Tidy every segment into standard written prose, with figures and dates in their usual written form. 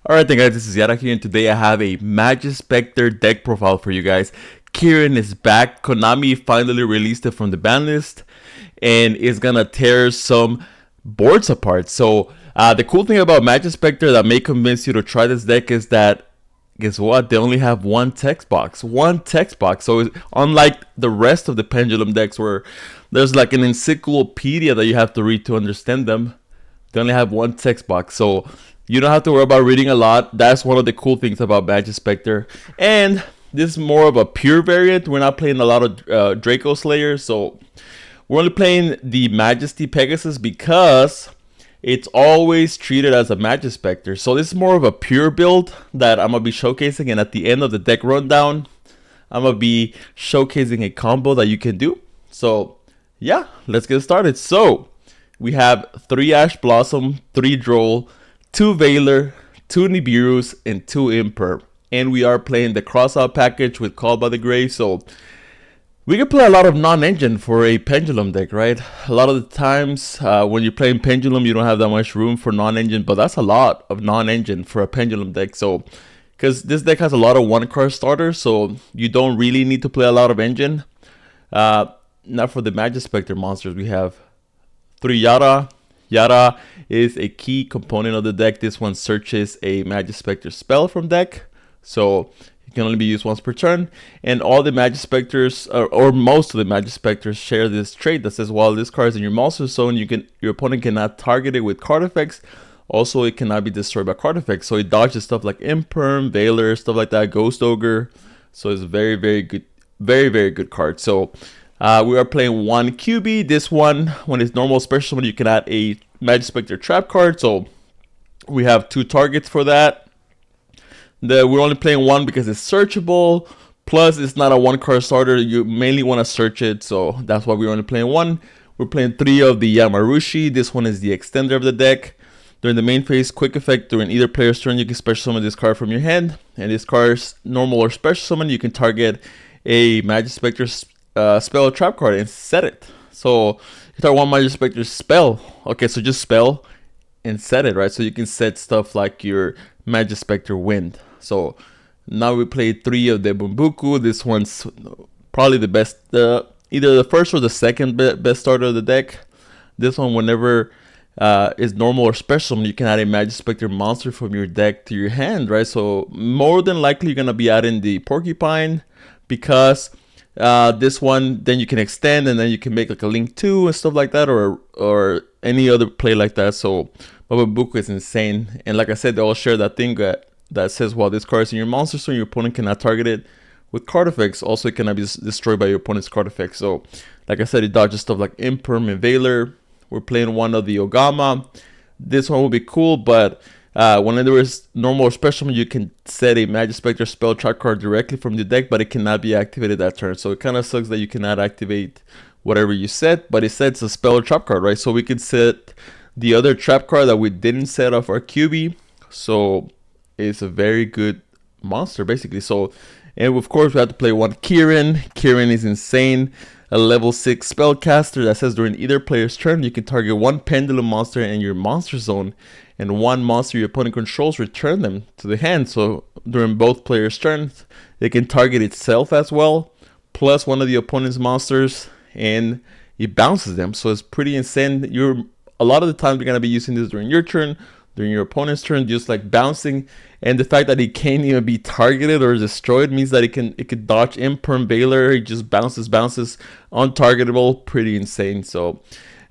Alright then guys, this is Yara here, and today I have a Majespecter deck profile for you guys. Kirin is back. Konami finally released it from the ban list and is gonna tear some boards apart. So the cool thing about Majespecter that may convince you to try this deck is that, guess what? They only have one text box. One text box. So unlike the rest of the Pendulum decks where there's like an encyclopedia that you have to read to understand them, they only have one text box. So you don't have to worry about reading a lot. That's one of the cool things about Majespecter. And this is more of a pure variant. We're not playing a lot of Draco Slayers. So we're only playing the Majesty Pegasus because it's always treated as a Majespecter. So this is more of a pure build that I'm going to be showcasing. And at the end of the deck rundown, I'm going to be showcasing a combo that you can do. So yeah, let's get started. So we have 3 Ash Blossom, 3 Droll, 2 Veiler, 2 Nibiru's, and 2 Imperm. And we are playing the Crossout package with Call by the Grave. So we can play a lot of non-engine for a Pendulum deck, right? A lot of the times when you're playing Pendulum, you don't have that much room for non-engine, but that's a lot of non-engine for a Pendulum deck. So, because this deck has a lot of one-card starters, so you don't really need to play a lot of engine. Not for the Majespecter monsters. We have 3 Yara. Yara is a key component of the deck. This one searches a Majespecter spell from deck, so it can only be used once per turn. And all the Majespecters, or most of the Majespecters, share this trait that says while this card is in your monster zone, your opponent cannot target it with card effects. Also, it cannot be destroyed by card effects. So it dodges stuff like Imperm, Veiler, stuff like that, Ghost Ogre. So it's very, very good, very good card. So we are playing 1 QB. This one, when it's normal special summon, you can add a Majespecter trap card. So we have 2 targets for that. We're only playing 1 because it's searchable. Plus, it's not a 1-card starter. You mainly want to search it. So that's why we're only playing 1. We're playing 3 of the Yamarushi. This one is the extender of the deck. During the main phase, quick effect, during either player's turn, you can special summon this card from your hand. And this card's normal or special summon, you can target a Majespecter spell or trap card and set it. So you start 1 Majespecter spell. Okay, so just spell and set it, right? So you can set stuff like your Majespecter Wind. So now we played 3 of the Bumbuku. This one's probably the best, either the first or the second best starter of the deck. This one, whenever is normal or special, you can add a Majespecter monster from your deck to your hand, right? So more than likely you're gonna be adding the Porcupine, because this one, then you can extend, and then you can make like a Link 2 and stuff like that, or any other play like that. So Bababuku is insane. And like I said, they all share that thing that says while this card is in your monster, so your opponent cannot target it with card effects. Also, it cannot be destroyed by your opponent's card effects. So like I said, it dodges stuff like Imperm and Veiler. We're playing 1 of the Ogama. This one will be cool, but whenever it's normal or special, you can set a Majespecter spell trap card directly from the deck, but it cannot be activated that turn. So it kind of sucks that you cannot activate whatever you set, but it sets a spell or trap card, right? So we could set the other trap card that we didn't set off our QB. So it's a very good monster, basically. So, and of course, we have to play 1 Kirin. Kirin is insane. A level 6 spellcaster that says during either player's turn, you can target 1 Pendulum monster in your monster zone, and 1 monster your opponent controls, return them to the hand. So during both players' turns, they can target itself as well, plus 1 of the opponent's monsters, and it bounces them. So it's pretty insane. A lot of the time you're gonna be using this during your turn, during your opponent's turn, just like bouncing. And the fact that it can't even be targeted or destroyed means that it can dodge Imperm, Veiler. It just bounces, untargetable, pretty insane. So,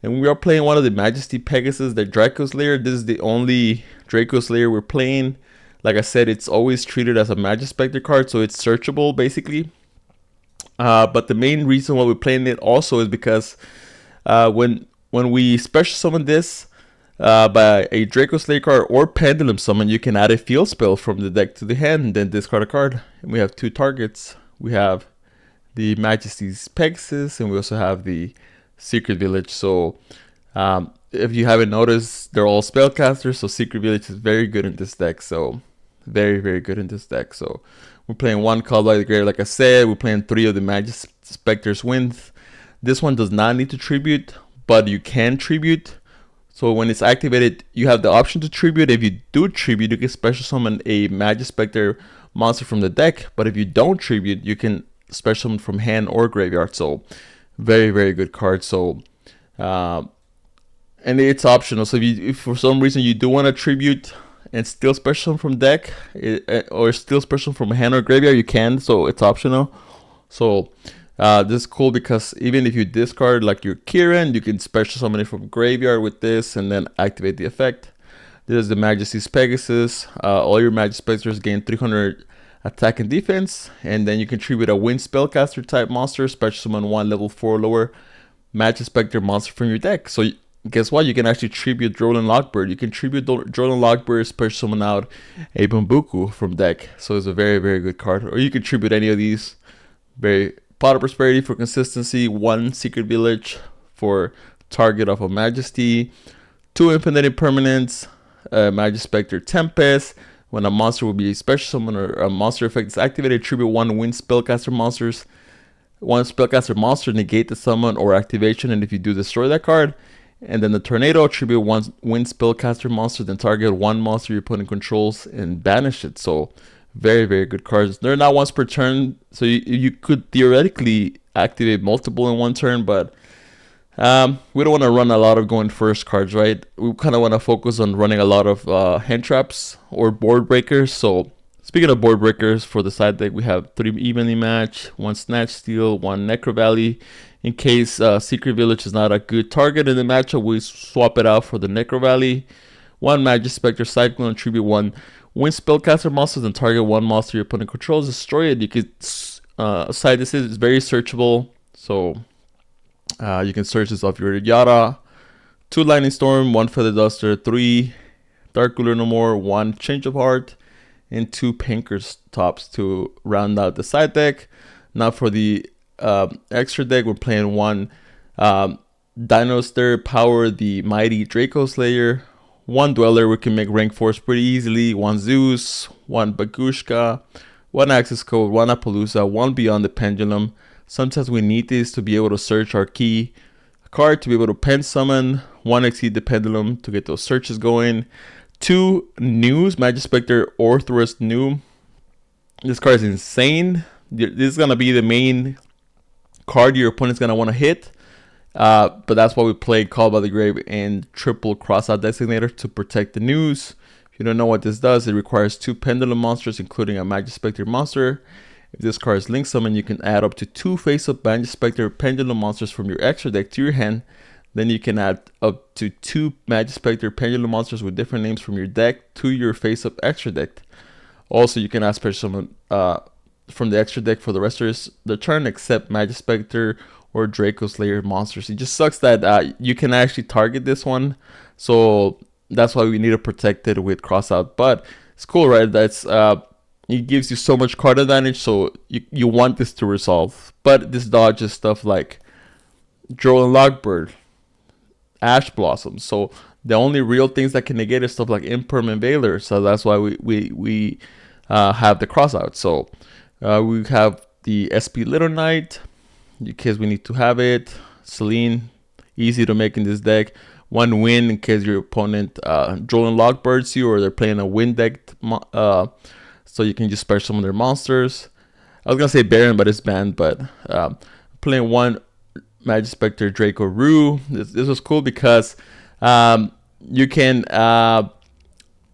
and we are playing 1 of the Majesty Pegasus, the Draco Slayer. This is the only Draco Slayer we're playing. Like I said, it's always treated as a Majespecter card, so it's searchable basically. But the main reason why we're playing it also is because when we special summon this by a Draco Slayer card or Pendulum summon, you can add a field spell from the deck to the hand and then discard a card. And we have 2 targets. We have the Majesty's Pegasus, and we also have the Secret Village. So if you haven't noticed, they're all spellcasters, so Secret Village is very good in this deck. So very good in this deck. So we're playing 1 Call by the Grave, like I said. We're playing 3 of the Majespecter's Wind. This one does not need to tribute, but you can tribute. So when it's activated, you have the option to tribute. If you do tribute, you can special summon a Majespecter monster from the deck. But if you don't tribute, you can special summon from hand or graveyard. So very, very good card. So and it's optional. So if for some reason you do want to tribute and still special from deck, or still special from hand or graveyard, you can. So it's optional. So this is cool because even if you discard like your Kirin, you can special summon it from graveyard with this and then activate the effect. This is the Majesty's Pegasus. All your Majespecters gain 300 attack and defense, and then you contribute a Wind Spellcaster type monster, special summon 1 level 4 or lower Majespecter monster from your deck. So guess what? You can actually tribute Drolan Lockbird. You can tribute Drolan Lockbird, special summon out a Bambuku from deck. So it's a very, very good card. Or you can tribute any of these. Very Pot of Prosperity for consistency, 1 Secret Village for target of a Majesty, 2 Infinite Permanents, Majespecter Tempest. When a monster will be special summon or a monster effect is activated, tribute 1 Wind Spellcaster monsters. 1 Spellcaster monster, negate the summon or activation, and if you do, destroy that card. And then the Tornado, tribute 1 Wind Spellcaster monster, then target 1 monster your opponent controls and banish it. So very, very good cards. They're not once per turn, so you could theoretically activate multiple in one turn, but we don't want to run a lot of going first cards, right? We kind of want to focus on running a lot of hand traps or board breakers. So speaking of board breakers, for the side deck, we have 3 Evenly Match, 1 Snatch Steal, 1 Necro Valley. In case Secret Village is not a good target in the matchup, we swap it out for the Necro Valley. 1 Majespecter Cyclone, tribute 1 Wind Spellcaster monsters, and target 1 monster your opponent controls, destroy it. You could side this is very searchable, so you can search this off your Yara. 2 Lightning Storm, 1 Feather Duster, 3 Dark Cooler No More, 1 Change of Heart, and 2 Pankers Tops to round out the side deck. Now for the extra deck, we're playing 1 Dino Stir, Power the Mighty Draco Slayer, 1 Dweller, we can make rank 4s pretty easily, 1 Zeus, 1 Bagushka, 1 Access Code, 1 Appaloosa, 1 Beyond the Pendulum. Sometimes we need this to be able to search our key card, to be able to pen summon, 1 Exceed the Pendulum to get those searches going. 2 News, Majespecter Orthrus New. This card is insane. This is going to be the main card your opponent's going to want to hit. But that's why we play Call by the Grave and triple Crossout Designator to protect the News. If you don't know what this does, it requires 2 Pendulum monsters, including a Majespecter monster. If this card is link summon, you can add up to 2 face-up Majespecter Pendulum monsters from your extra deck to your hand. Then you can add up to 2 Majespecter Pendulum monsters with different names from your deck to your face-up extra deck. Also, you can add special summon from the extra deck for the rest of the turn, except Majespecter or Draco Slayer monsters. It just sucks that you can actually target this one, so that's why we need to protect it with Crossout. But it's cool, right? That's it gives you so much card advantage, so you want this to resolve. But this dodges stuff like Drolan Lockbird, Ash Blossom. So the only real things that can negate is stuff like Imperm and Veiler. So that's why we have the Crossout. So we have the SP Little Knight, in case we need to have it. Celine, easy to make in this deck. 1 win in case your opponent Drolan Lockbirds you, or they're playing a win deck, so you can just special summon their monsters. I was gonna say Baron, but it's banned. But playing 1 Majespecter Draco Rue. This was cool because you can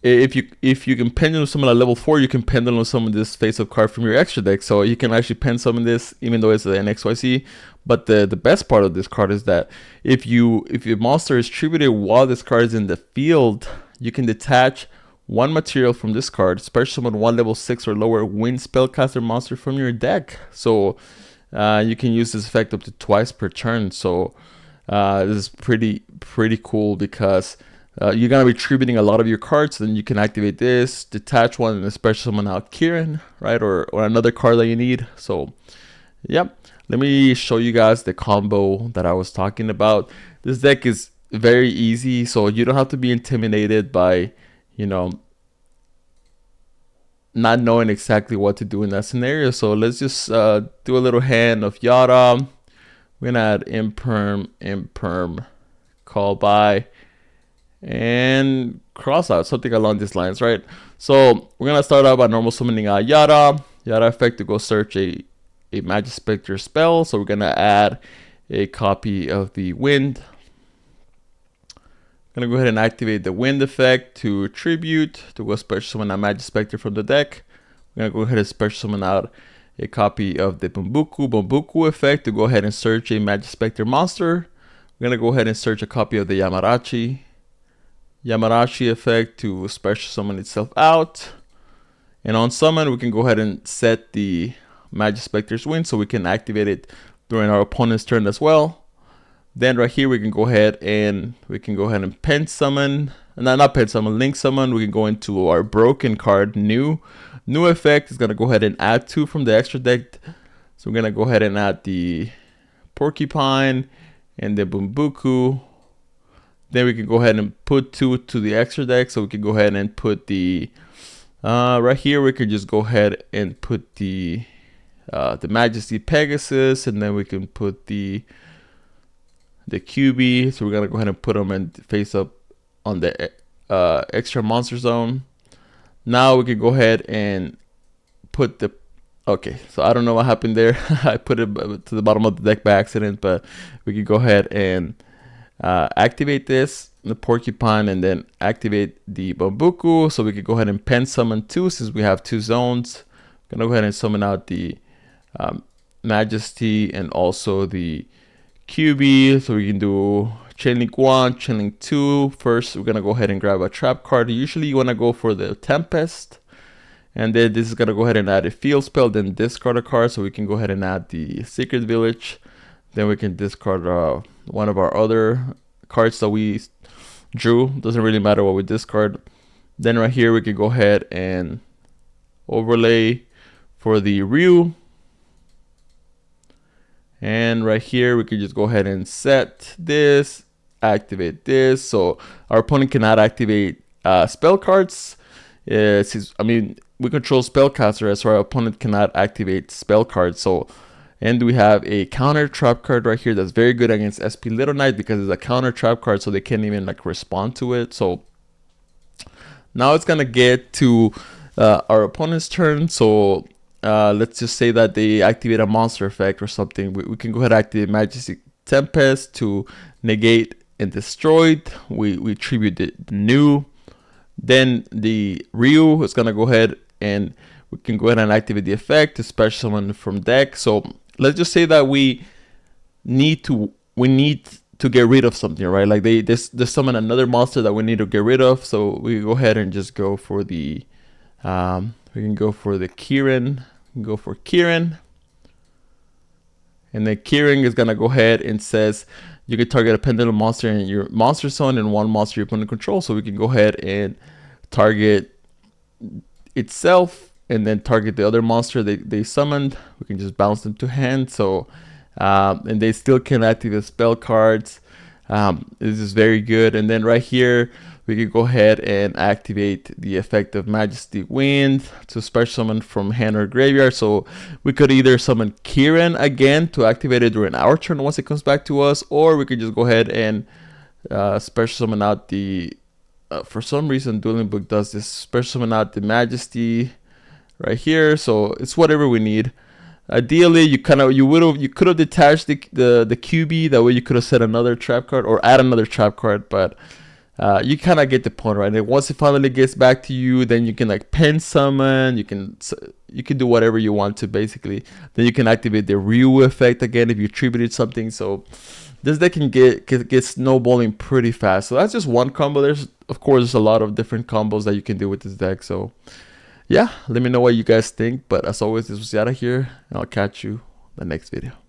if you can pendulum summon at level 4, you can pendulum summon this face-up card from your extra deck. So you can actually pen summon this, even though it's an XYZ. But the best part of this card is that if your monster is tributed while this card is in the field, you can detach 1 material from this card, special summon 1 level 6 or lower Wind Spellcaster monster from your deck. So you can use this effect up to twice per turn. So this is pretty cool because you're gonna be tributing a lot of your cards. Then you can activate this, detach 1, and special summon out Kirin, right, or another card that you need. So yep, let me show you guys the combo that I was talking about. This deck is very easy, so you don't have to be intimidated by, you know, not knowing exactly what to do in that scenario. So let's just do a little hand of Yara. We're gonna add Imperm, Call by. and cross out, something along these lines, right? So we're gonna start out by normal summoning Yara effect to go search a Majespecter spell. So we're gonna add a copy of the wind. I'm gonna go ahead and activate the wind effect to tribute to go special summon a Majespecter from the deck. We're gonna go ahead and special summon out a copy of the Bambuku effect to go ahead and search a Majespecter monster. We're gonna go ahead and search a copy of the Yamarachi effect to special summon itself out. And on summon, we can go ahead and set the Majespecter's wind so we can activate it during our opponent's turn as well. Then right here we can go ahead and pen summon, not pen summon, link summon. We can go into our broken card, new effect is gonna go ahead and add 2 from the extra deck. So we're gonna go ahead and add the Porcupine and the Bambuku. Then we can go ahead and put 2 to the extra deck. So we can go ahead and put the right here we can just go ahead and put the Majesty Pegasus, and then we can put the QB. So we're gonna go ahead and put them in face up on the extra monster zone. Now we can go ahead and put the okay, so I don't know what happened there. I put it to the bottom of the deck by accident, but we can go ahead and activate this, the Porcupine, and then activate the Bambuku. So we can go ahead and pen summon 2 since we have 2 zones. I'm gonna go ahead and summon out the Majesty and also the QB. So we can do Chainlink 1, Chainlink 2. First, we're gonna go ahead and grab a trap card. Usually you wanna go for the Tempest. And then this is gonna go ahead and add a field spell, then discard a card. So we can go ahead and add the Secret Village. Then we can discard one of our other cards that we drew. Doesn't really matter what we discard. Then right here we can go ahead and overlay for the Ryu. And right here we can just go ahead and set this, activate this. So our opponent cannot activate spell cards. I mean, we control spellcaster, so our opponent cannot activate spell cards. So, and we have a counter trap card right here that's very good against SP Little Knight because it's a counter trap card, so they can't even like respond to it. So now it's gonna get to our opponent's turn. So let's just say that they activate a monster effect or something. We can go ahead and activate Majesty Tempest to negate and destroy it. We tribute the new. Then the Ryu is gonna go ahead and we can go ahead and activate the effect to special summon from deck. So let's just say that we need to get rid of something, right? Like they summon another monster that we need to get rid of. So we go ahead and just go for the we can go for the Kirin. Go for Kirin. And then Kirin is gonna go ahead and says you can target a pendulum monster in your monster zone and one monster your opponent controls. So we can go ahead and target itself and then target the other monster they summoned. We can just bounce them to hand. So and they still can activate spell cards. This is very good. And then right here we can go ahead and activate the effect of Majesty Wind to special summon from hand or graveyard. So we could either summon Kirin again to activate it during our turn once it comes back to us, or we could just go ahead and special summon out the for some reason Dueling Book does this, special summon out the Majesty right here. So it's whatever we need. Ideally, you could have detached the QB. That way you could have set another trap card or add another trap card, but you kind of get the point, right? And once it finally gets back to you, then you can like pen summon. You can do whatever you want to basically. Then you can activate the Ryu effect again if you tributed something. So this deck can get snowballing pretty fast. So that's just one combo. There's a lot of different combos that you can do with this deck. So yeah, let me know what you guys think. But as always, this was Yada here, and I'll catch you in the next video.